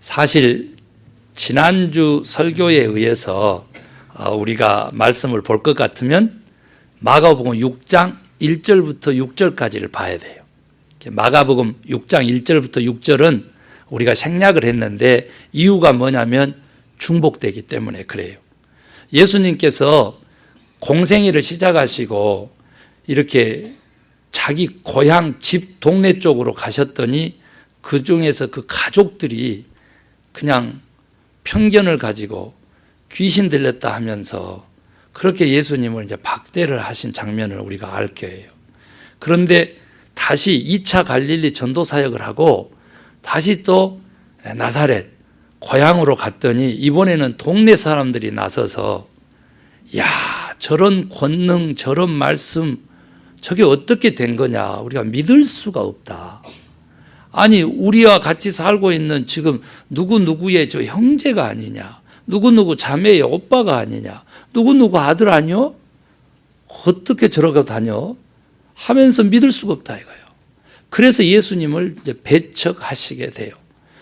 사실 지난주 설교에 의해서 우리가 말씀을 볼 것 같으면 마가복음 6장 1절부터 6절까지를 봐야 돼요. 마가복음 6장 1절부터 6절은 우리가 생략을 했는데 이유가 뭐냐면 중복되기 때문에 그래요. 예수님께서 공생애를 시작하시고 이렇게 자기 고향 집 동네 쪽으로 가셨더니 그 중에서 그 가족들이 그냥 편견을 가지고 귀신 들렸다 하면서 그렇게 예수님을 이제 박대를 하신 장면을 우리가 알 거예요. 그런데 다시 2차 갈릴리 전도 사역을 하고 다시 또 나사렛 고향으로 갔더니 이번에는 동네 사람들이 나서서 야, 저런 권능, 저런 말씀 저게 어떻게 된 거냐, 우리가 믿을 수가 없다. 아니 우리와 같이 살고 있는 지금 누구누구의 저 형제가 아니냐, 누구누구 자매의 오빠가 아니냐, 누구누구 아들 아니요? 어떻게 저러고 다녀? 하면서 믿을 수가 없다 이거예요. 그래서 예수님을 이제 배척하시게 돼요.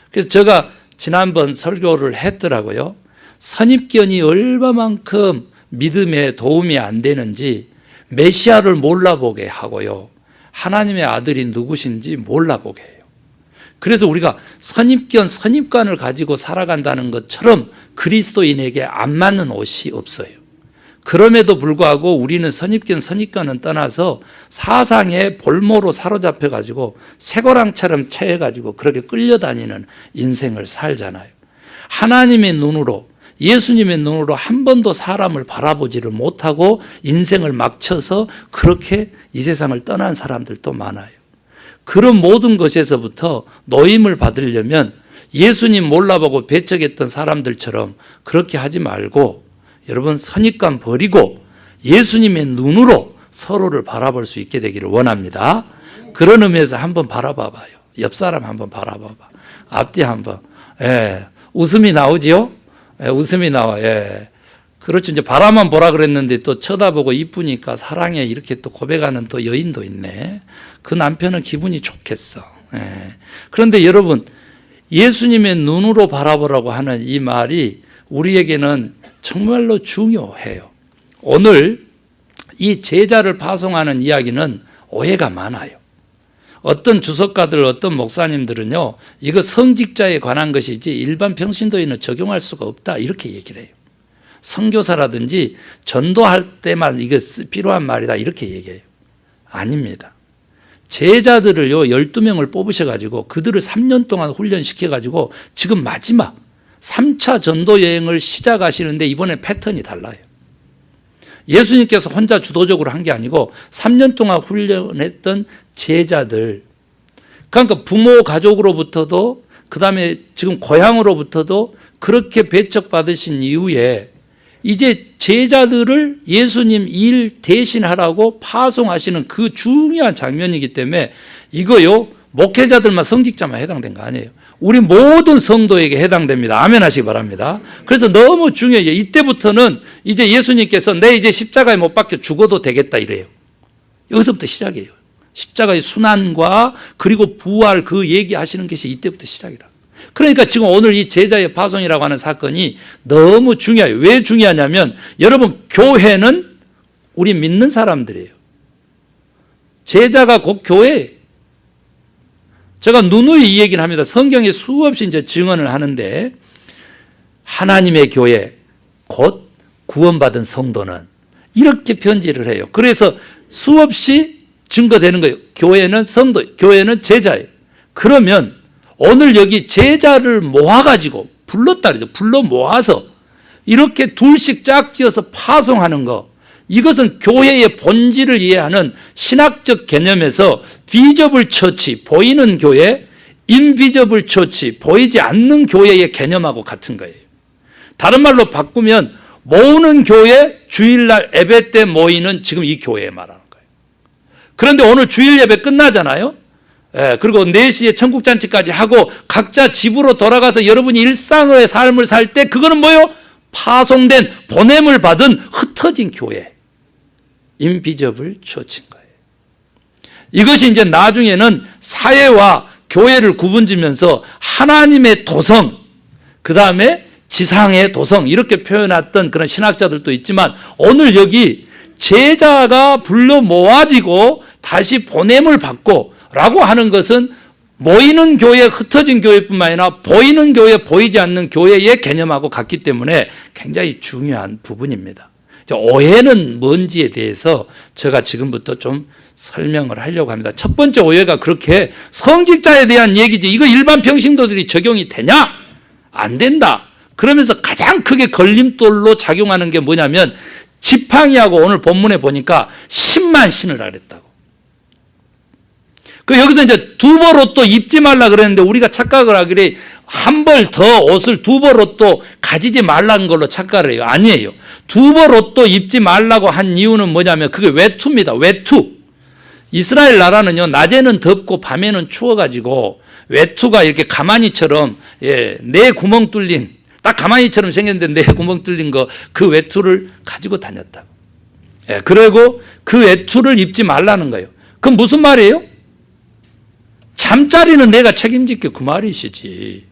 그래서 제가 지난번 설교를 했더라고요. 선입견이 얼마만큼 믿음에 도움이 안 되는지 메시아를 몰라보게 하고요, 하나님의 아들이 누구신지 몰라보게 해요. 그래서 우리가 선입관을 가지고 살아간다는 것처럼 그리스도인에게 안 맞는 옷이 없어요. 그럼에도 불구하고 우리는 선입견은 떠나서 사상의 볼모로 사로잡혀가지고 쇠고랑처럼 채해가지고 그렇게 끌려다니는 인생을 살잖아요. 하나님의 눈으로, 예수님의 눈으로 한 번도 사람을 바라보지를 못하고 인생을 막 쳐서 그렇게 이 세상을 떠난 사람들도 많아요. 그런 모든 것에서부터 노임을 받으려면 예수님 몰라보고 배척했던 사람들처럼 그렇게 하지 말고 여러분 선입관 버리고 예수님의 눈으로 서로를 바라볼 수 있게 되기를 원합니다. 그런 의미에서 한번 바라봐봐요. 옆 사람 한번 바라봐봐. 앞뒤 한번. 웃음이 나오지요? 웃음이 나와. 그렇죠. 이제 바라만 보라 그랬는데 또 쳐다보고 이쁘니까 사랑해 이렇게 또 고백하는 또 여인도 있네. 그 남편은 기분이 좋겠어. 그런데 여러분, 예수님의 눈으로 바라보라고 하는 이 말이 우리에게는 정말로 중요해요. 오늘 이 제자를 파송하는 이야기는 오해가 많아요. 어떤 주석가들, 어떤 목사님들은요, 이거 성직자에 관한 것이지 일반 평신도에는 적용할 수가 없다 이렇게 얘기를 해요. 선교사라든지 전도할 때만 이게 필요한 말이다 이렇게 얘기해요. 아닙니다. 제자들을요 12명을 뽑으셔가지고 그들을 3년 동안 훈련시켜가지고 지금 마지막 3차 전도 여행을 시작하시는데 이번에 패턴이 달라요. 예수님께서 혼자 주도적으로 한 게 아니고 3년 동안 훈련했던 제자들, 그러니까 부모 가족으로부터도 그 다음에 지금 고향으로부터도 그렇게 배척받으신 이후에 이제 제자들을 예수님 일 대신하라고 파송하시는 그 중요한 장면이기 때문에 이거요 목회자들만 성직자만 해당된 거 아니에요. 우리 모든 성도에게 해당됩니다. 아멘 하시기 바랍니다. 그래서 너무 중요해요. 이때부터는 이제 예수님께서 내 이제 십자가에 못 박혀 죽어도 되겠다 이래요. 여기서부터 시작이에요. 십자가의 순환과 그리고 부활 그 얘기하시는 것이 이때부터 시작이라. 그러니까 지금 오늘 이 제자의 파송이라고 하는 사건이 너무 중요해요. 왜 중요하냐면 여러분, 교회는 우리 믿는 사람들이에요. 제자가 곧 교회예요. 제가 누누이 이 얘기를 합니다. 성경에 수없이 이제 증언을 하는데 하나님의 교회 곧 구원받은 성도는 이렇게 편지를 해요. 그래서 수없이 증거되는 거예요. 교회는 성도, 교회는 제자예요. 그러면 오늘 여기 제자를 모아가지고 불렀다 그러죠. 불러 모아서 이렇게 둘씩 짝지어서 파송하는 거, 이것은 교회의 본질을 이해하는 신학적 개념에서 비저블 처치, 보이는 교회, 인비저블 처치, 보이지 않는 교회의 개념하고 같은 거예요. 다른 말로 바꾸면 모으는 교회, 주일날 예배 때 모이는 지금 이 교회에 말하는 거예요. 그런데 오늘 주일 예배 끝나잖아요. 그리고 4시에 천국잔치까지 하고 각자 집으로 돌아가서 여러분이 일상의 삶을 살 때 그거는 뭐예요? 파송된, 보냄을 받은 흩어진 교회, 인비저블 처치인 거예요. 이것이 이제 나중에는 사회와 교회를 구분지면서 하나님의 도성, 그 다음에 지상의 도성 이렇게 표현했던 그런 신학자들도 있지만 오늘 여기 제자가 불러 모아지고 다시 보냄을 받고 라고 하는 것은 모이는 교회, 흩어진 교회뿐만 아니라 보이는 교회, 보이지 않는 교회의 개념하고 같기 때문에 굉장히 중요한 부분입니다. 오해는 뭔지에 대해서 제가 지금부터 좀 설명을 하려고 합니다. 첫 번째 오해가 그렇게 성직자에 대한 얘기지 이거 일반 평신도들이 적용이 되냐? 안 된다. 그러면서 가장 크게 걸림돌로 작용하는 게 뭐냐면 지팡이하고 오늘 본문에 보니까 10만 신으라 그랬다고. 그 여기서 이제 두 벌 옷도 입지 말라 그랬는데 우리가 착각을 하기를 한 벌 더 옷을 두 벌 옷도 가지지 말라는 걸로 착각을 해요. 아니에요. 두 벌 옷도 입지 말라고 한 이유는 뭐냐면 그게 외투입니다. 외투. 이스라엘 나라는요 낮에는 덥고 밤에는 추워가지고 외투가 이렇게 가마니처럼 네 구멍 뚫린 딱 가마니처럼 생겼는데 네 구멍 뚫린 거 그 외투를 가지고 다녔다고. 그리고 그 외투를 입지 말라는 거예요. 그럼 무슨 말이에요? 잠자리는 내가 책임질게 그 말이시지.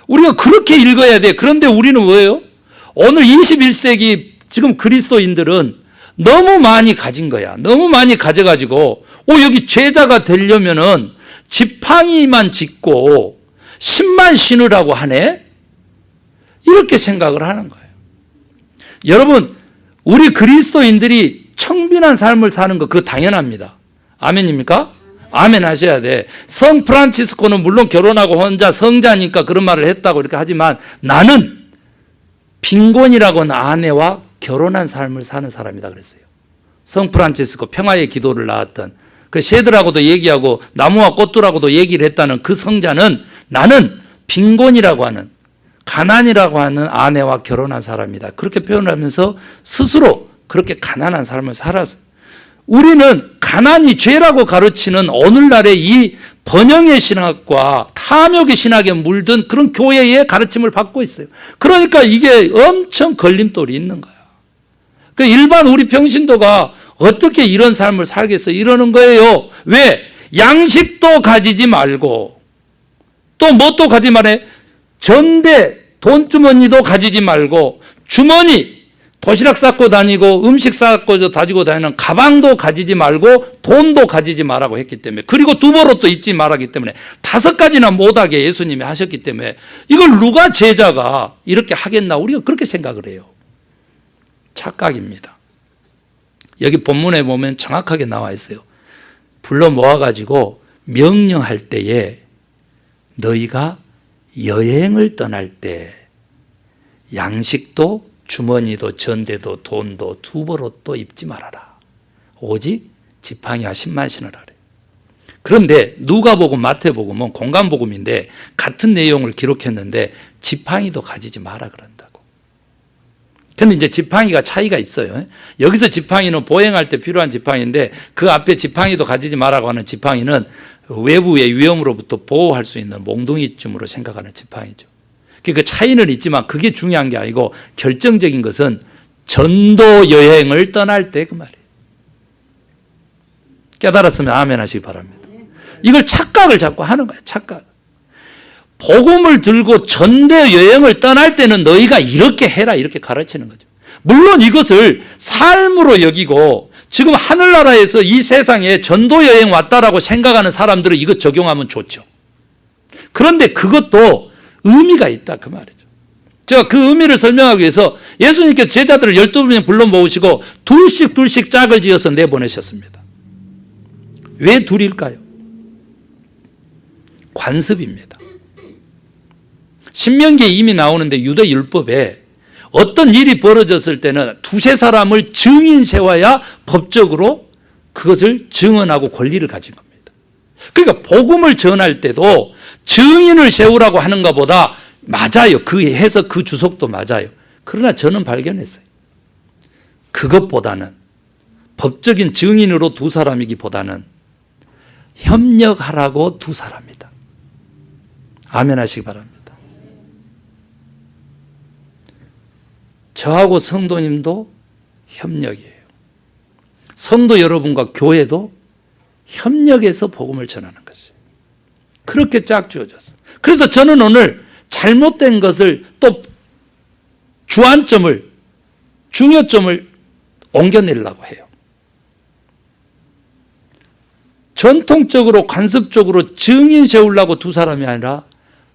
우리가 그렇게 읽어야 돼. 그런데 우리는 뭐예요? 오늘 21세기 지금 그리스도인들은 너무 많이 가진 거야. 너무 많이 가져가지고 여기 제자가 되려면은 지팡이만 짚고 10만 신으라고 하네? 이렇게 생각을 하는 거예요. 여러분 우리 그리스도인들이 청빈한 삶을 사는 거 그거 당연합니다. 아멘입니까? 아멘 하셔야 돼. 성 프란치스코는 물론 결혼하고 혼자 성자니까 그런 말을 했다고 이렇게 하지만 나는 빈곤이라고 하는 아내와 결혼한 삶을 사는 사람이다 그랬어요. 성 프란치스코 평화의 기도를 나왔던 그 쉐드라고도 얘기하고 나무와 꽃들하고도 얘기를 했다는 그 성자는 나는 빈곤이라고 하는 가난이라고 하는 아내와 결혼한 사람이다. 그렇게 표현을 하면서 스스로 그렇게 가난한 삶을 살았어요. 우리는 가난이 죄라고 가르치는 오늘날의 이 번영의 신학과 탐욕의 신학에 물든 그런 교회의 가르침을 받고 있어요. 그러니까 이게 엄청 걸림돌이 있는 거야. 그러니까 일반 우리 평신도가 어떻게 이런 삶을 살겠어 이러는 거예요. 왜? 양식도 가지지 말고 또 뭣도 가지지 말아요. 전대 돈주머니도 가지지 말고 주머니 도시락 싸고 다니고 음식 싸고 다니고 다니는 가방도 가지지 말고 돈도 가지지 말라고 했기 때문에 그리고 두 벌옷도 입지 말았기 때문에 5가지나 못하게 예수님이 하셨기 때문에 이걸 누가 제자가 이렇게 하겠나 우리가 그렇게 생각을 해요. 착각입니다. 여기 본문에 보면 정확하게 나와 있어요. 불러 모아가지고 명령할 때에 너희가 여행을 떠날 때 양식도 주머니도 전대도 돈도 두 벌옷도 입지 말아라. 오직 지팡이와 10만 신을 하래. 그런데 누가복음 마태복음은 공간복음인데 같은 내용을 기록했는데 지팡이도 가지지 마라 그런다고. 그런데 이제 지팡이가 차이가 있어요. 여기서 지팡이는 보행할 때 필요한 지팡이인데 그 앞에 지팡이도 가지지 마라고 하는 지팡이는 외부의 위험으로부터 보호할 수 있는 몽둥이쯤으로 생각하는 지팡이죠. 그 차이는 있지만 그게 중요한 게 아니고 결정적인 것은 전도 여행을 떠날 때 그 말이에요. 깨달았으면 아멘 하시기 바랍니다. 이걸 착각을 자꾸 하는 거예요. 착각. 복음을 들고 전도 여행을 떠날 때는 너희가 이렇게 해라 이렇게 가르치는 거죠. 물론 이것을 삶으로 여기고 지금 하늘나라에서 이 세상에 전도 여행 왔다라고 생각하는 사람들은 이것 적용하면 좋죠. 그런데 그것도 의미가 있다 그 말이죠. 제가 그 의미를 설명하기 위해서 예수님께서 제자들을 12명 불러 모으시고 둘씩 짝을 지어서 내보내셨습니다. 왜 둘일까요? 관습입니다. 신명기에 이미 나오는데 유대 율법에 어떤 일이 벌어졌을 때는 두세 사람을 증인 세워야 법적으로 그것을 증언하고 권리를 가진 겁니다. 그러니까 복음을 전할 때도 증인을 세우라고 하는 것보다 맞아요. 그 해석 그 주석도 맞아요. 그러나 저는 발견했어요. 그것보다는 법적인 증인으로 두 사람이기보다는 협력하라고 두 사람이다. 아멘 하시기 바랍니다. 저하고 성도님도 협력이에요. 성도 여러분과 교회도 협력해서 복음을 전하는 것이에요. 그렇게 짝 주어졌어요. 그래서 저는 오늘 잘못된 것을 또 주안점을, 중요점을 옮겨내려고 해요. 전통적으로 관습적으로 증인 세우려고 두 사람이 아니라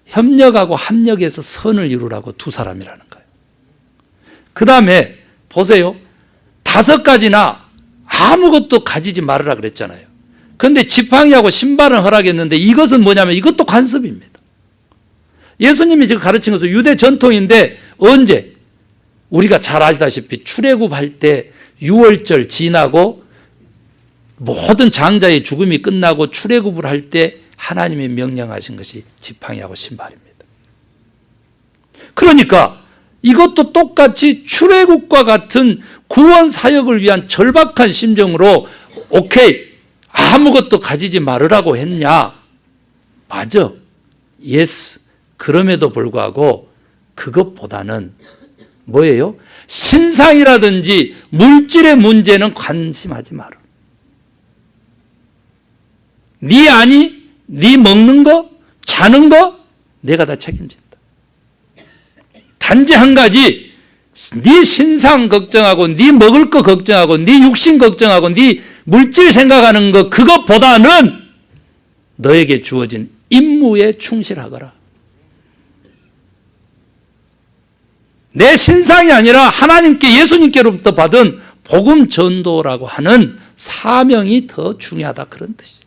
협력하고 합력해서 선을 이루라고 두 사람이라는 거예요. 그 다음에 보세요. 5가지나 아무것도 가지지 말으라 그랬잖아요. 그런데 지팡이하고 신발은 허락했는데 이것은 뭐냐면 이것도 관습입니다. 예수님이 지금 가르친 것은 유대 전통인데 언제? 우리가 잘 아시다시피 출애굽할 때 6월절 지나고 모든 장자의 죽음이 끝나고 출애굽을 할 때 하나님이 명령하신 것이 지팡이하고 신발입니다. 그러니까 이것도 똑같이 출애굽과 같은 구원 사역을 위한 절박한 심정으로 오케이, 아무것도 가지지 말으라고 했냐? 맞아. 예스. 그럼에도 불구하고 그것보다는 뭐예요? 신상이라든지 물질의 문제는 관심하지 마라. 네 아니, 네 먹는 거, 자는 거 내가 다 책임진다. 단지 한 가지, 네 신상 걱정하고 네 먹을 거 걱정하고 네 육신 걱정하고 네 물질 생각하는 거, 그것보다는 너에게 주어진 임무에 충실하거라. 내 신상이 아니라 하나님께, 예수님께로부터 받은 복음 전도라고 하는 사명이 더 중요하다, 그런 뜻이에요.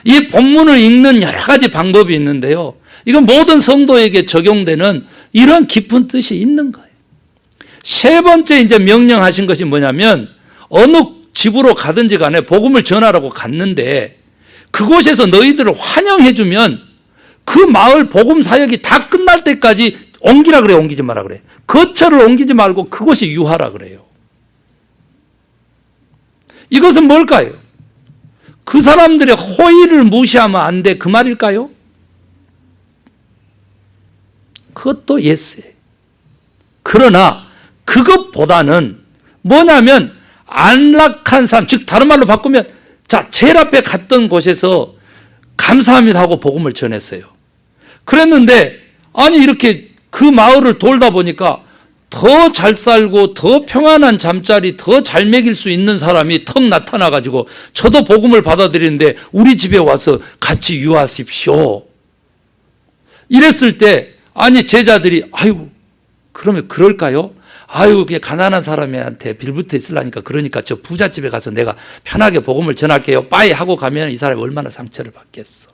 이 본문을 읽는 여러 가지 방법이 있는데요, 이건 모든 성도에게 적용되는 이런 깊은 뜻이 있는 거예요. 세 번째 이제 명령하신 것이 뭐냐면, 어느 집으로 가든지 간에 복음을 전하라고 갔는데 그곳에서 너희들을 환영해주면 그 마을 복음 사역이 다 끝날 때까지 옮기라 그래요. 옮기지 마라 그래요. 거처를 옮기지 말고 그곳이 유하라 그래요. 이것은 뭘까요? 그 사람들의 호의를 무시하면 안 돼, 그 말일까요? 그것도 예스예요. 그러나 그것보다는 뭐냐면 안락한 삶, 즉 다른 말로 바꾸면, 자, 제일 앞에 갔던 곳에서 감사합니다 하고 복음을 전했어요. 그랬는데 아니 이렇게 그 마을을 돌다 보니까 더 잘 살고 더 평안한 잠자리, 더 잘 먹일 수 있는 사람이 턱 나타나가지고 저도 복음을 받아들이는데 우리 집에 와서 같이 유하십시오. 이랬을 때 아니 제자들이 아유 그러면 그럴까요? 아유 그냥 가난한 사람한테 빌붙어 있으려니까 그러니까 저 부잣집에 가서 내가 편하게 복음을 전할게요. 빠이 하고 가면 이 사람이 얼마나 상처를 받겠어.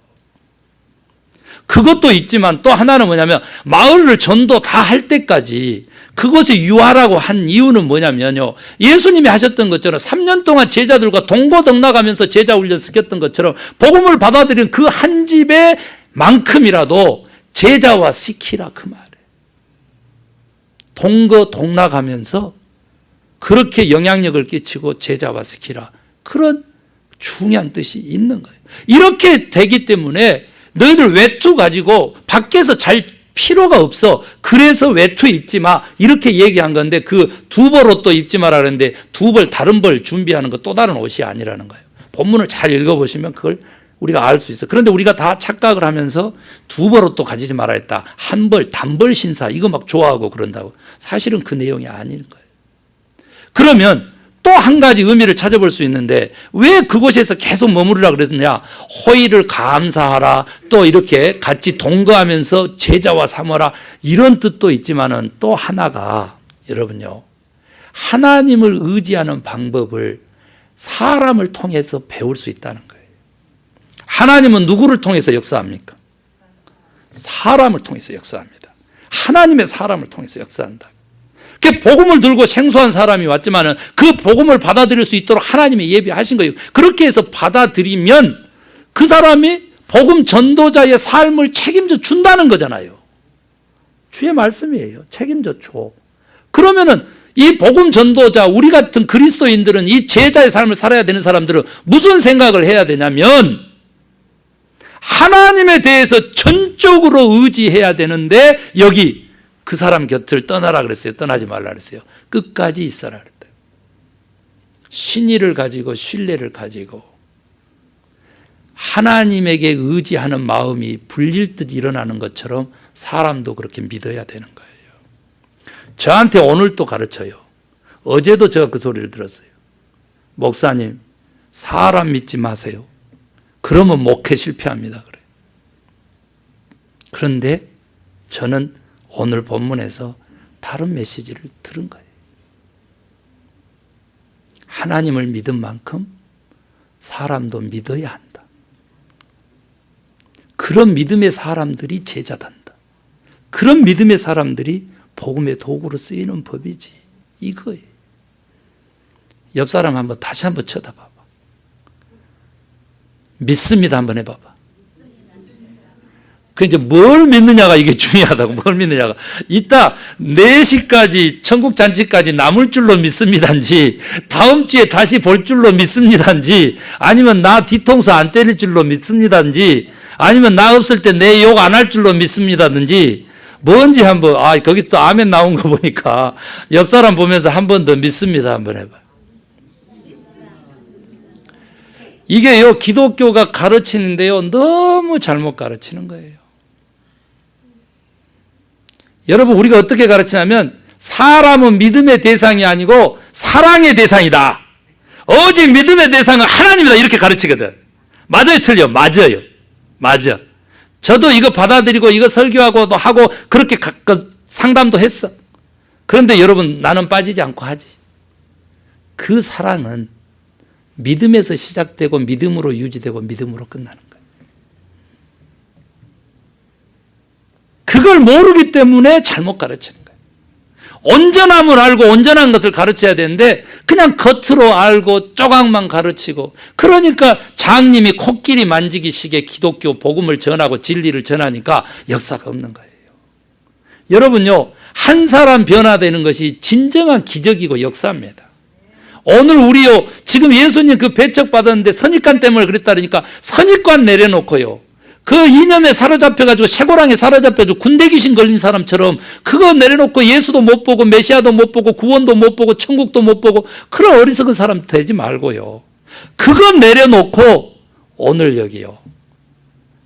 그것도 있지만 또 하나는 뭐냐면 마을을 전도 다 할 때까지 그것을 유하라고 한 이유는 뭐냐면요, 예수님이 하셨던 것처럼 3년 동안 제자들과 동고동락하면서 제자 훈련 시켰던 것처럼 복음을 받아들인 그 한 집에 만큼이라도 제자화 시키라, 그 말이에요. 동거동락하면서 그렇게 영향력을 끼치고 제자화 시키라, 그런 중요한 뜻이 있는 거예요. 이렇게 되기 때문에 너희들 외투 가지고 밖에서 잘 필요가 없어. 그래서 외투 입지 마. 이렇게 얘기한 건데 그 두벌 옷도 입지 마라 그랬는데 두벌 다른 벌 준비하는 거 또 다른 옷이 아니라는 거예요. 본문을 잘 읽어보시면 그걸 우리가 알 수 있어. 그런데 우리가 다 착각을 하면서 두벌 옷도 가지지 말아 했다. 한 벌, 단벌 신사 이거 막 좋아하고 그런다고. 사실은 그 내용이 아닌 거예요. 그러면 또 한 가지 의미를 찾아볼 수 있는데 왜 그곳에서 계속 머무르라 그랬느냐? 호의를 감사하라, 또 이렇게 같이 동거하면서 제자와 삼어라, 이런 뜻도 있지만은 또 하나가 여러분요, 하나님을 의지하는 방법을 사람을 통해서 배울 수 있다는 거예요. 하나님은 누구를 통해서 역사합니까? 사람을 통해서 역사합니다. 하나님의 사람을 통해서 역사한다. 그 복음을 들고 생소한 사람이 왔지만은 그 복음을 받아들일 수 있도록 하나님이 예비하신 거예요. 그렇게 해서 받아들이면 그 사람이 복음 전도자의 삶을 책임져 준다는 거잖아요. 주의 말씀이에요. 책임져 줘. 그러면은 이 복음 전도자, 우리 같은 그리스도인들은 이 제자의 삶을 살아야 되는 사람들은 무슨 생각을 해야 되냐면 하나님에 대해서 전적으로 의지해야 되는데 여기 그 사람 곁을 떠나라 그랬어요. 떠나지 말라 그랬어요. 끝까지 있어라 그랬어요. 신의를 가지고 신뢰를 가지고 하나님에게 의지하는 마음이 불릴 듯 일어나는 것처럼 사람도 그렇게 믿어야 되는 거예요. 저한테 오늘 또 가르쳐요. 어제도 제가 그 소리를 들었어요. 목사님, 사람 믿지 마세요. 그러면 목회 실패합니다. 그래. 그런데 저는 오늘 본문에서 다른 메시지를 들은 거예요. 하나님을 믿은 만큼 사람도 믿어야 한다. 그런 믿음의 사람들이 제자단다. 그런 믿음의 사람들이 복음의 도구로 쓰이는 법이지. 이거예요. 옆 사람 한번 다시 한번 쳐다봐봐. 믿습니다 한번 해봐봐. 그 이제 뭘 믿느냐가 이게 중요하다고. 뭘 믿느냐가. 이따 4시까지 천국 잔치까지 남을 줄로 믿습니다인지, 다음 주에 다시 볼 줄로 믿습니다인지, 아니면 나 뒤통수 안 때릴 줄로 믿습니다인지, 아니면 나 없을 때 내 욕 안 할 줄로 믿습니다든지, 뭔지 한번, 거기 또 아멘 나온 거 보니까 옆 사람 보면서 한 번 더 믿습니다 한번 해봐요. 이게요, 기독교가 가르치는데요, 너무 잘못 가르치는 거예요. 여러분, 우리가 어떻게 가르치냐면, 사람은 믿음의 대상이 아니고 사랑의 대상이다. 오직 믿음의 대상은 하나님이다. 이렇게 가르치거든. 맞아요, 틀려? 맞아요. 맞아. 저도 이거 받아들이고 이거 설교하고도 하고 그렇게 상담도 했어. 그런데 여러분, 나는 빠지지 않고 하지. 그 사랑은 믿음에서 시작되고 믿음으로 유지되고 믿음으로 끝나는 거예요. 그걸 모르기 때문에 잘못 가르치는 거예요. 온전함을 알고 온전한 것을 가르쳐야 되는데 그냥 겉으로 알고 조각만 가르치고, 그러니까 장님이 코끼리 만지기식의 기독교 복음을 전하고 진리를 전하니까 역사가 없는 거예요. 여러분요, 한 사람 변화되는 것이 진정한 기적이고 역사입니다. 오늘 우리요, 지금 예수님 그 배척 받았는데 선입관 때문에 그랬다니까 선입관 내려놓고요, 그 이념에 사로잡혀가지고 쇠고랑에 사로잡혀가지고 군대 귀신 걸린 사람처럼 그거 내려놓고 예수도 못 보고 메시아도 못 보고 구원도 못 보고 천국도 못 보고 그런 어리석은 사람 되지 말고요, 그거 내려놓고 오늘 여기요,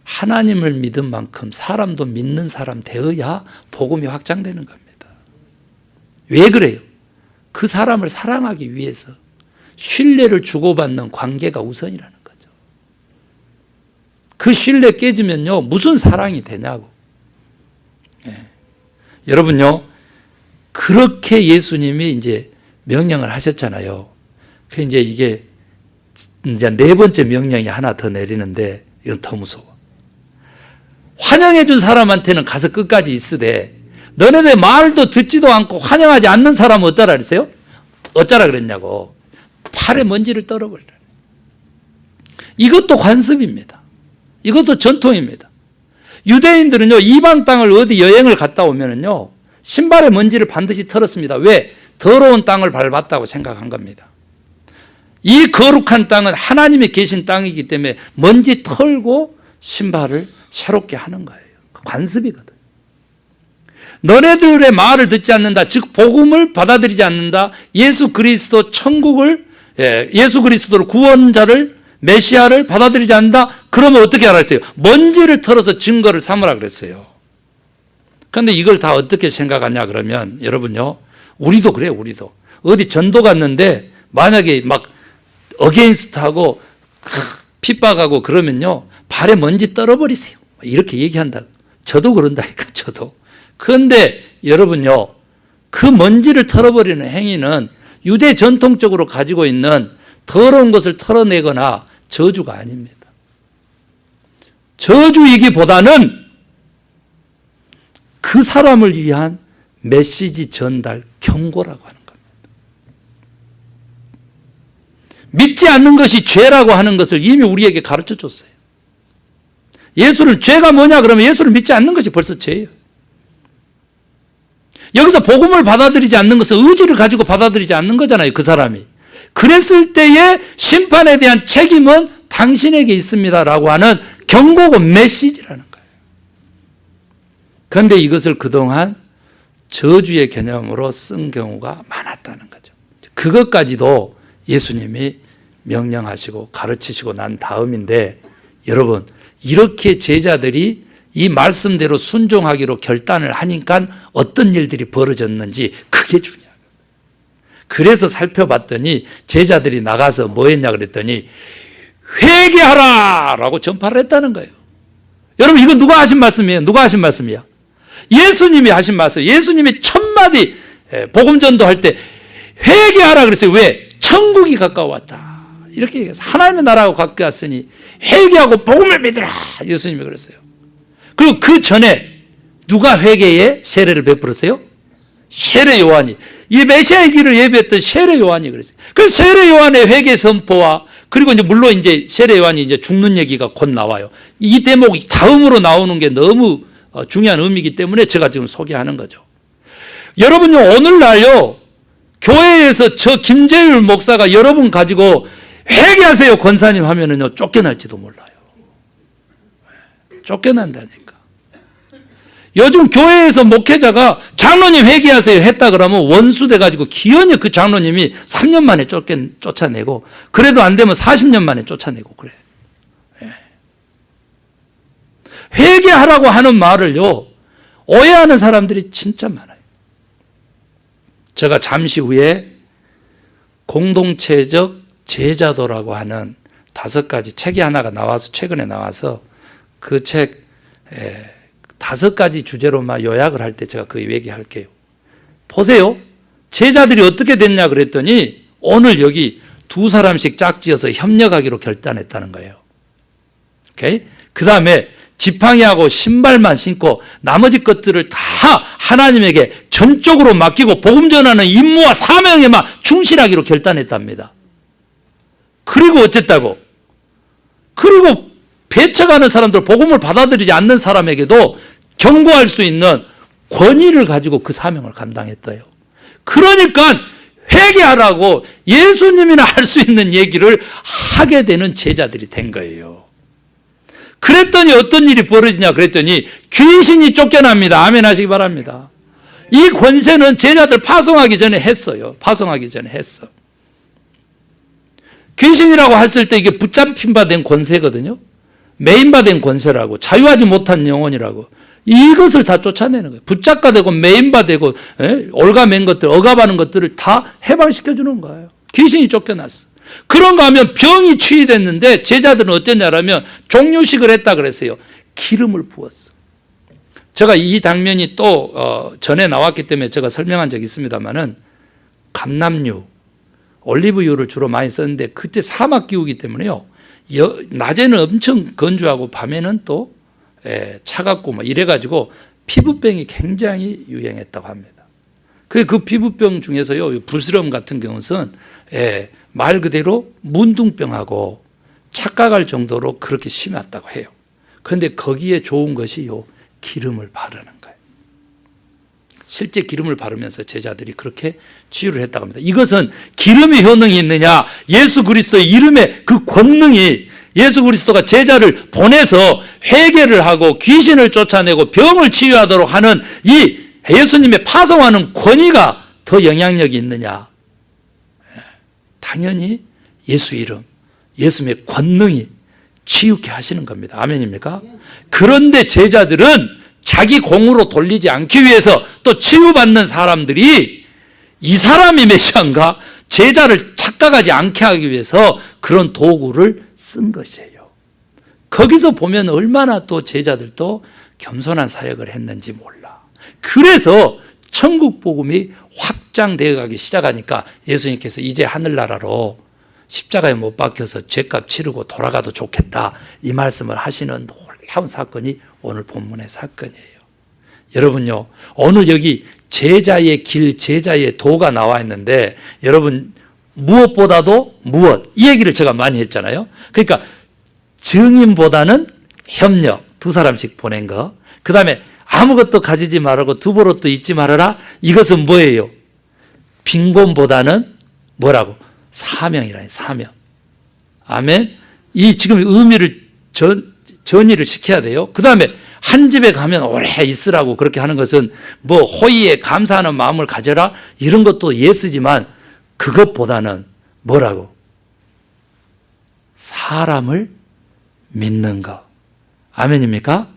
하나님을 믿은 만큼 사람도 믿는 사람 되어야 복음이 확장되는 겁니다. 왜 그래요? 그 사람을 사랑하기 위해서 신뢰를 주고받는 관계가 우선이라는 거죠. 그 신뢰 깨지면요, 무슨 사랑이 되냐고. 여러분요, 그렇게 예수님이 이제 명령을 하셨잖아요. 그 이제 이게 이제 4번째 명령이 하나 더 내리는데 이건 더 무서워. 환영해 준 사람한테는 가서 끝까지 있으되 너네들 말도 듣지도 않고 환영하지 않는 사람은 어떠라 그랬어요? 어쩌라 그랬냐고. 팔에 먼지를 떨어버리라. 이것도 관습입니다. 이것도 전통입니다. 유대인들은요, 이방 땅을 어디 여행을 갔다 오면은요, 신발에 먼지를 반드시 털었습니다. 왜? 더러운 땅을 밟았다고 생각한 겁니다. 이 거룩한 땅은 하나님이 계신 땅이기 때문에 먼지 털고 신발을 새롭게 하는 거예요. 관습이거든. 너네들의 말을 듣지 않는다, 즉 복음을 받아들이지 않는다, 예수 그리스도 천국을, 예수 그리스도를 구원자를, 메시아를 받아들이지 않는다, 그러면 어떻게 하라 했어요? 먼지를 털어서 증거를 삼으라 그랬어요. 그런데 이걸 다 어떻게 생각하냐 그러면, 여러분요, 우리도 그래요. 우리도 어디 전도 갔는데 만약에 막 어게인스트하고 핍박하고 그러면요, 발에 먼지 떨어버리세요, 이렇게 얘기한다. 저도 그런다니까. 저도. 그런데 여러분요, 그 먼지를 털어버리는 행위는 유대 전통적으로 가지고 있는 더러운 것을 털어내거나 저주가 아닙니다. 저주이기보다는 그 사람을 위한 메시지 전달, 경고라고 하는 겁니다. 믿지 않는 것이 죄라고 하는 것을 이미 우리에게 가르쳐 줬어요. 예수는 죄가 뭐냐 그러면 예수를 믿지 않는 것이 벌써 죄예요. 여기서 복음을 받아들이지 않는 것은 의지를 가지고 받아들이지 않는 거잖아요, 그 사람이. 그랬을 때의 심판에 대한 책임은 당신에게 있습니다라고 하는 경고고 메시지라는 거예요. 그런데 이것을 그동안 저주의 개념으로 쓴 경우가 많았다는 거죠. 그것까지도 예수님이 명령하시고 가르치시고 난 다음인데, 여러분, 이렇게 제자들이 이 말씀대로 순종하기로 결단을 하니까 어떤 일들이 벌어졌는지 그게 중요해요. 그래서 살펴봤더니 제자들이 나가서 뭐 했냐 그랬더니 회개하라! 라고 전파를 했다는 거예요. 여러분, 이거 누가 하신 말씀이에요? 누가 하신 말씀이야? 예수님이 하신 말씀. 예수님이 첫 마디 복음 전도할 때 회개하라 그랬어요. 왜? 천국이 가까웠다. 이렇게 얘기해서 하나님의 나라가 가까웠으니 회개하고 복음을 믿으라. 예수님이 그랬어요. 그리고 그 전에 누가 회개에 세례를 베풀었어요? 세례 요한이. 이 메시아의 길을 예비했던 세례 요한이 그랬어요. 그 세례 요한의 회개 선포와 그리고 이제 물론 이제 세례 요한이 이제 죽는 얘기가 곧 나와요. 이 대목이 다음으로 나오는 게 너무 중요한 의미이기 때문에 제가 지금 소개하는 거죠. 여러분요, 오늘날요, 교회에서 저 김재율 목사가 여러분 가지고 회개하세요 권사님 하면은요, 쫓겨날지도 몰라요. 쫓겨난다니까. 요즘 교회에서 목회자가 장로님 회개하세요 했다 그러면 원수돼 가지고 기어이 그 장로님이 3년 만에 쫓아내고 그래도 안 되면 40년 만에 쫓아내고 그래. 회개하라고 하는 말을요, 오해하는 사람들이 진짜 많아요. 제가 잠시 후에 공동체적 제자도라고 하는 5가지 책이 하나가 나와서 최근에 나와서 그 책 5가지 주제로만 요약을 할 때 제가 그 얘기할게요. 보세요. 제자들이 어떻게 됐냐 그랬더니 오늘 여기 2사람씩 짝지어서 협력하기로 결단했다는 거예요. 오케이? 그 다음에 지팡이하고 신발만 신고 나머지 것들을 다 하나님에게 전적으로 맡기고 복음 전하는 임무와 사명에만 충실하기로 결단했답니다. 그리고 어쨌다고? 그리고 배척하는 사람들, 복음을 받아들이지 않는 사람에게도 경고할 수 있는 권위를 가지고 그 사명을 감당했대요. 그러니까 회개하라고 예수님이나 할 수 있는 얘기를 하게 되는 제자들이 된 거예요. 그랬더니 어떤 일이 벌어지냐 그랬더니 귀신이 쫓겨납니다. 아멘 하시기 바랍니다. 이 권세는 제자들 파송하기 전에 했어요. 파송하기 전에 했어. 귀신이라고 했을 때 이게 붙잡힌 바 된 권세거든요. 매인바 된 권세라고, 자유하지 못한 영혼이라고. 이것을 다 쫓아내는 거예요. 붙잡가 되고 매인바 되고 올가맨 것들, 억압하는 것들을 다 해방시켜 주는 거예요. 귀신이 쫓겨났어. 그런가 하면 병이 치유됐는데 제자들은 어땠냐라면 종유식을 했다 그랬어요. 기름을 부었어. 제가 이 장면이 또 전에 나왔기 때문에 제가 설명한 적이 있습니다만은 감람유, 올리브유를 주로 많이 썼는데 그때 사막 기후이기 때문에요. 낮에는 엄청 건조하고 밤에는 또 차갑고 막 이래가지고 피부병이 굉장히 유행했다고 합니다. 그 피부병 중에서요, 부스럼 같은 경우는 말 그대로 문둥병하고 착각할 정도로 그렇게 심했다고 해요. 그런데 거기에 좋은 것이 요 기름을 바르는 거예요. 실제 기름을 바르면서 제자들이 그렇게 치유를 했다고 합니다. 이것은 기름의 효능이 있느냐, 예수 그리스도의 이름의 그 권능이, 예수 그리스도가 제자를 보내서 회개를 하고 귀신을 쫓아내고 병을 치유하도록 하는 이 예수님의 파송하는 권위가 더 영향력이 있느냐. 당연히 예수 이름, 예수님의 권능이 치유케 하시는 겁니다. 아멘입니까? 그런데 제자들은 자기 공으로 돌리지 않기 위해서 또 치유받는 사람들이 이 사람이 메시아인가? 제자를 착각하지 않게 하기 위해서 그런 도구를 쓴 것이에요. 거기서 보면 얼마나 또 제자들도 겸손한 사역을 했는지 몰라. 그래서 천국 복음이 확장되어 가기 시작하니까 예수님께서 이제 하늘나라로 십자가에 못 박혀서 죄값 치르고 돌아가도 좋겠다, 이 말씀을 하시는 놀라운 사건이 오늘 본문의 사건이에요. 여러분요, 오늘 여기 제자의 길, 제자의 도가 나와 있는데 여러분 무엇보다도 무엇, 이 얘기를 제가 많이 했잖아요. 그러니까 증인보다는 협력, 2사람씩 보낸 거, 그 다음에 아무것도 가지지 말고 두버릇도 잊지 말아라. 이것은 뭐예요? 빈곤보다는 뭐라고? 사명이라니, 사명. 아멘. 이 지금 의미를 전이를 시켜야 돼요. 그 다음에 한 집에 가면 오래 있으라고 그렇게 하는 것은 뭐 호의에 감사하는 마음을 가져라, 이런 것도 예스지만 그것보다는 뭐라고? 사람을 믿는 거. 아멘입니까?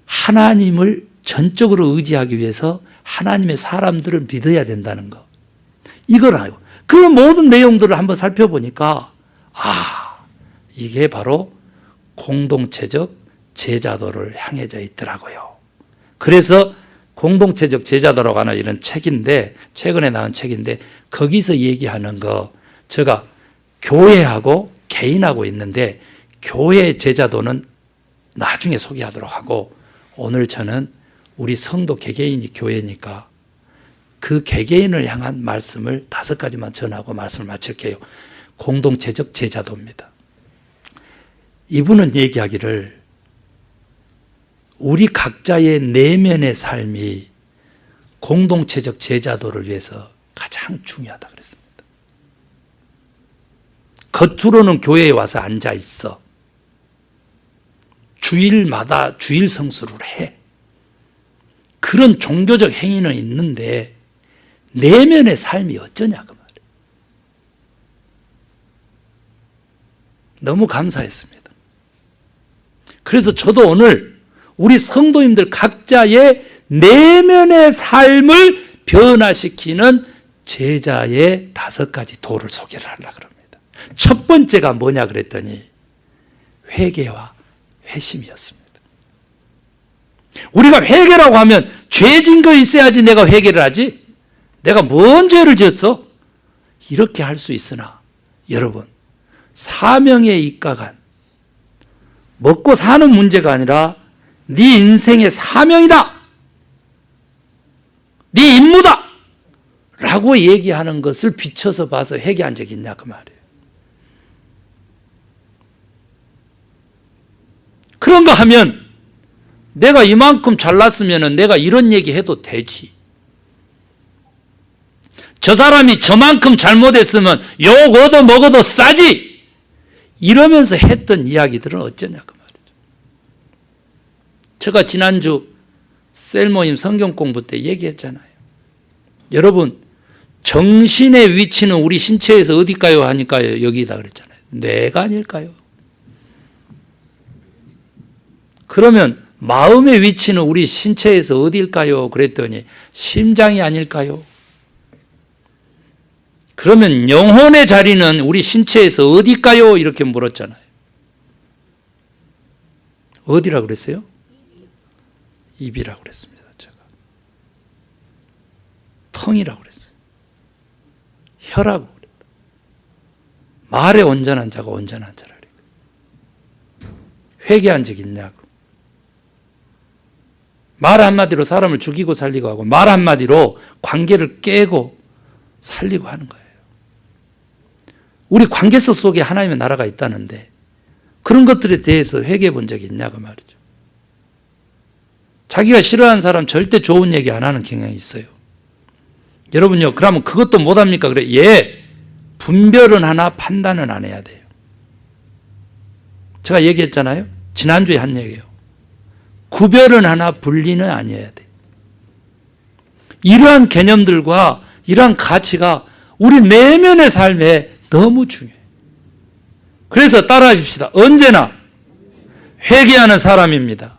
하나님을 전적으로 의지하기 위해서 하나님의 사람들을 믿어야 된다는 거. 이걸 알고 그 모든 내용들을 한번 살펴보니까 이게 바로 공동체적 제자도를 향해져 있더라고요. 그래서 공동체적 제자도라고 하는 이런 책인데, 최근에 나온 책인데, 거기서 얘기하는 거, 제가 교회하고 개인하고 있는데, 교회 제자도는 나중에 소개하도록 하고, 오늘 저는 우리 성도 개개인이 교회니까 그 개개인을 향한 말씀을 5가지만 전하고 말씀을 마칠게요. 공동체적 제자도입니다. 이분은 얘기하기를 우리 각자의 내면의 삶이 공동체적 제자도를 위해서 가장 중요하다 그랬습니다. 겉으로는 교회에 와서 앉아 있어. 주일마다 주일 성수를 해. 그런 종교적 행위는 있는데 내면의 삶이 어쩌냐 그 말이에요. 너무 감사했습니다. 그래서 저도 오늘 우리 성도님들 각자의 내면의 삶을 변화시키는 제자의 5가지 도를 소개를 하려고 합니다. 첫 번째가 뭐냐 그랬더니 회개와 회심이었습니다. 우리가 회개라고 하면 죄진 거 있어야지 내가 회개를 하지. 내가 뭔 죄를 지었어? 이렇게 할 수 있으나 여러분, 사명에 입각한 먹고 사는 문제가 아니라 네 인생의 사명이다, 네 임무다 라고 얘기하는 것을 비춰서 봐서 회개한 적이 있냐 그 말이에요. 그런가 하면 내가 이만큼 잘났으면 내가 이런 얘기 해도 되지. 저 사람이 저만큼 잘못했으면 욕 얻어 먹어도 싸지. 이러면서 했던 이야기들은 어쩌냐 그 말이죠. 제가 지난주 셀 모임 성경 공부 때 얘기했잖아요. 여러분, 정신의 위치는 우리 신체에서 어디일까요? 하니까요, 여기다 그랬잖아요. 뇌가 아닐까요? 그러면 마음의 위치는 우리 신체에서 어디일까요? 그랬더니 심장이 아닐까요? 그러면 영혼의 자리는 우리 신체에서 어디일까요? 이렇게 물었잖아요. 어디라고 그랬어요? 입이라고 그랬습니다. 제가 텅이라고 그랬어요. 혀라고 그랬다. 말에 온전한 자가 온전한 자라. 회개한 적 있냐고. 말 한마디로 사람을 죽이고 살리고 하고, 말 한마디로 관계를 깨고 살리고 하는 거예요. 우리 관계성 속에 하나님의 나라가 있다는데 그런 것들에 대해서 회개해 본 적이 있냐고 말이죠. 자기가 싫어하는 사람 절대 좋은 얘기 안 하는 경향이 있어요. 여러분요, 그러면 그것도 못합니까? 그래, 예, 분별은 하나 판단은 안 해야 돼요. 제가 얘기했잖아요. 지난주에 한 얘기예요. 구별은 하나, 분리는 아니어야 돼. 이러한 개념들과 이러한 가치가 우리 내면의 삶에 너무 중요해요. 그래서 따라하십시다. 언제나 회개하는 사람입니다.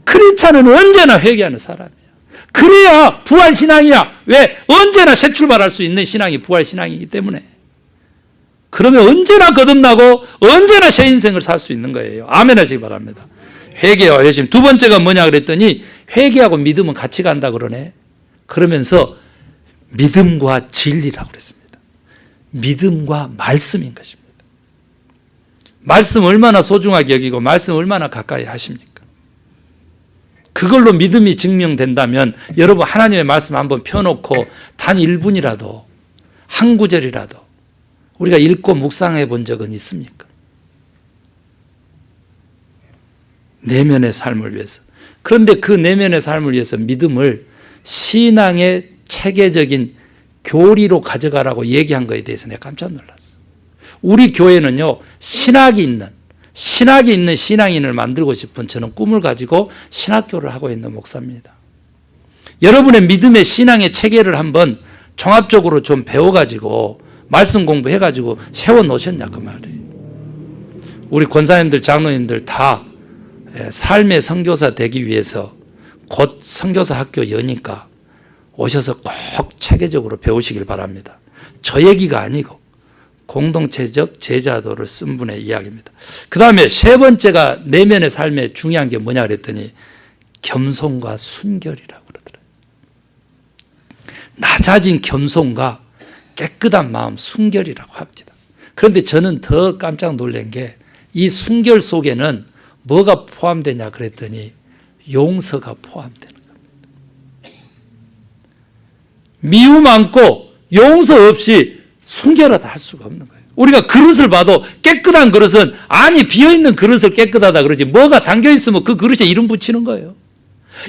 크리스찬은 언제나 회개하는 사람이에요. 그래야 부활신앙이야. 왜? 언제나 새 출발할 수 있는 신앙이 부활신앙이기 때문에. 그러면 언제나 거듭나고 언제나 새 인생을 살 수 있는 거예요. 아멘 하시기 바랍니다. 회개와 회심. 두 번째가 뭐냐 그랬더니 회개하고 믿음은 같이 간다 그러네. 그러면서 믿음과 진리라고 그랬습니다. 믿음과 말씀인 것입니다. 말씀 얼마나 소중하게 여기고 말씀 얼마나 가까이 하십니까? 그걸로 믿음이 증명된다면 여러분 하나님의 말씀 한번 펴놓고 단 1분이라도 한 구절이라도 우리가 읽고 묵상해 본 적은 있습니까? 내면의 삶을 위해서. 그런데 그 내면의 삶을 위해서 믿음을 신앙의 체계적인 교리로 가져가라고 얘기한 거에 대해서 내가 깜짝 놀랐어. 우리 교회는요, 신학이 있는 신앙인을 만들고 싶은 저는 꿈을 가지고 신학교를 하고 있는 목사입니다. 여러분의 믿음의 신앙의 체계를 한번 종합적으로 좀 배워가지고 말씀 공부해가지고 세워놓으셨냐 그 말이에요. 우리 권사님들, 장로님들 다 삶의 선교사 되기 위해서 곧 선교사 학교 여니까 오셔서 꼭 체계적으로 배우시길 바랍니다. 저 얘기가 아니고 공동체적 제자도를 쓴 분의 이야기입니다. 그 다음에 세 번째가 내면의 삶에 중요한 게 뭐냐 그랬더니 겸손과 순결이라고 그러더라고요. 낮아진 겸손과 깨끗한 마음, 순결이라고 합니다. 그런데 저는 더 깜짝 놀란 게 이 순결 속에는 뭐가 포함되냐 그랬더니 용서가 포함되는 겁니다. 미움 않고 용서 없이 순결하다 할 수가 없는 거예요. 우리가 그릇을 봐도 깨끗한 그릇은 아니 비어있는 그릇을 깨끗하다 그러지 뭐가 담겨있으면 그 그릇에 이름 붙이는 거예요.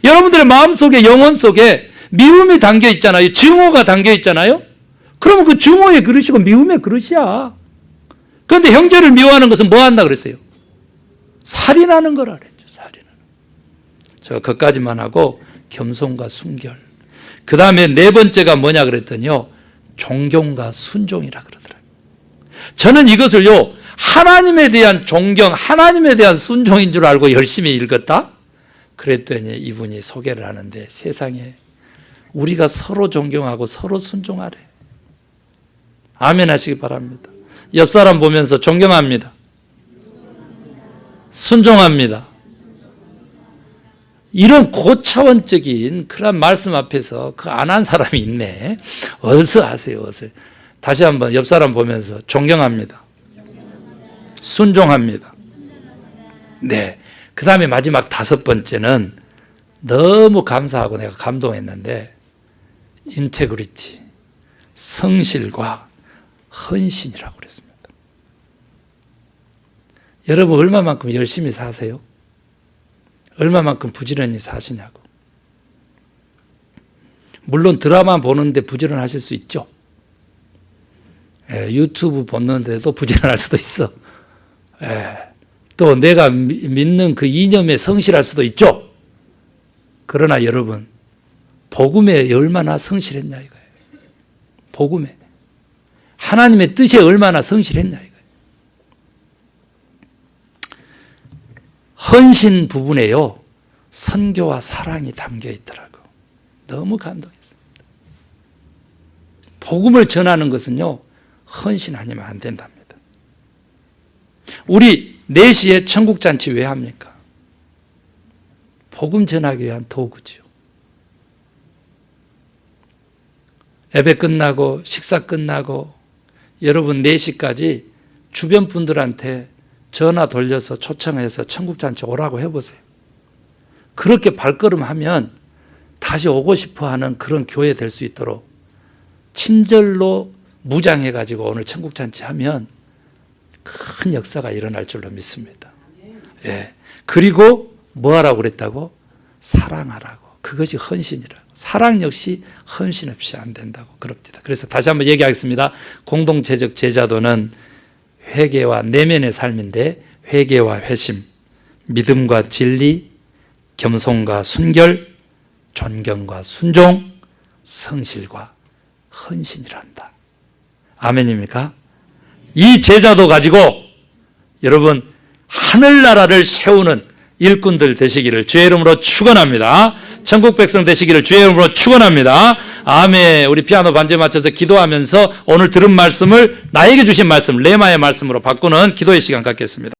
여러분들의 마음속에 영혼 속에 미움이 담겨있잖아요. 증오가 담겨있잖아요. 그러면 그 증오의 그릇이고 미움의 그릇이야. 그런데 형제를 미워하는 것은 뭐 한다 그랬어요? 살인하는 거라 그랬죠. 살인하는 거. 저 그것까지만 하고 겸손과 순결. 그 다음에 네 번째가 뭐냐 그랬더니요. 존경과 순종이라 그러더라고요. 저는 이것을요. 하나님에 대한 존경, 하나님에 대한 순종인 줄 알고 열심히 읽었다. 그랬더니 이분이 소개를 하는데 세상에 우리가 서로 존경하고 서로 순종하래. 아멘 하시기 바랍니다. 옆 사람 보면서 존경합니다. 순종합니다. 이런 고차원적인 그런 말씀 앞에서 그 안 한 사람이 있네. 어서 하세요, 어서. 다시 한번 옆 사람 보면서 존경합니다. 순종합니다. 네. 그 다음에 마지막 다섯 번째는 너무 감사하고 내가 감동했는데 인테그리티, 성실과 헌신이라고 그랬습니다. 여러분 얼마만큼 열심히 사세요? 얼마만큼 부지런히 사시냐고. 물론 드라마 보는데 부지런하실 수 있죠. 유튜브 보는데도 부지런할 수도 있어. 또 내가 믿는 그 이념에 성실할 수도 있죠. 그러나 여러분 복음에 얼마나 성실했냐 이거예요. 복음에 하나님의 뜻에 얼마나 성실했냐 이거예요. 헌신 부분에요 선교와 사랑이 담겨 있더라고. 너무 감동했습니다. 복음을 전하는 것은요 헌신 아니면 안 된답니다. 우리 4시에 천국잔치 왜 합니까? 복음 전하기 위한 도구죠. 예배 끝나고 식사 끝나고 여러분 4시까지 주변 분들한테 전화 돌려서 초청해서 천국잔치 오라고 해보세요. 그렇게 발걸음하면 다시 오고 싶어하는 그런 교회 될 수 있도록 친절로 무장해가지고 오늘 천국잔치 하면 큰 역사가 일어날 줄로 믿습니다. 예. 그리고 뭐 하라고 그랬다고? 사랑하라고. 그것이 헌신이라고. 사랑 역시 헌신 없이 안 된다고 그럽니다. 그래서 다시 한번 얘기하겠습니다. 공동체적 제자도는 회개와 내면의 삶인데 회개와 회심, 믿음과 진리, 겸손과 순결, 존경과 순종, 성실과 헌신이란다. 아멘입니까? 이 제자도 가지고 여러분 하늘나라를 세우는 일꾼들 되시기를 주의 이름으로 축원합니다. 천국 백성 되시기를 주의 이름으로 축원합니다. 아멘. 우리 피아노 반주에 맞춰서 기도하면서 오늘 들은 말씀을 나에게 주신 말씀 레마의 말씀으로 바꾸는 기도의 시간 갖겠습니다.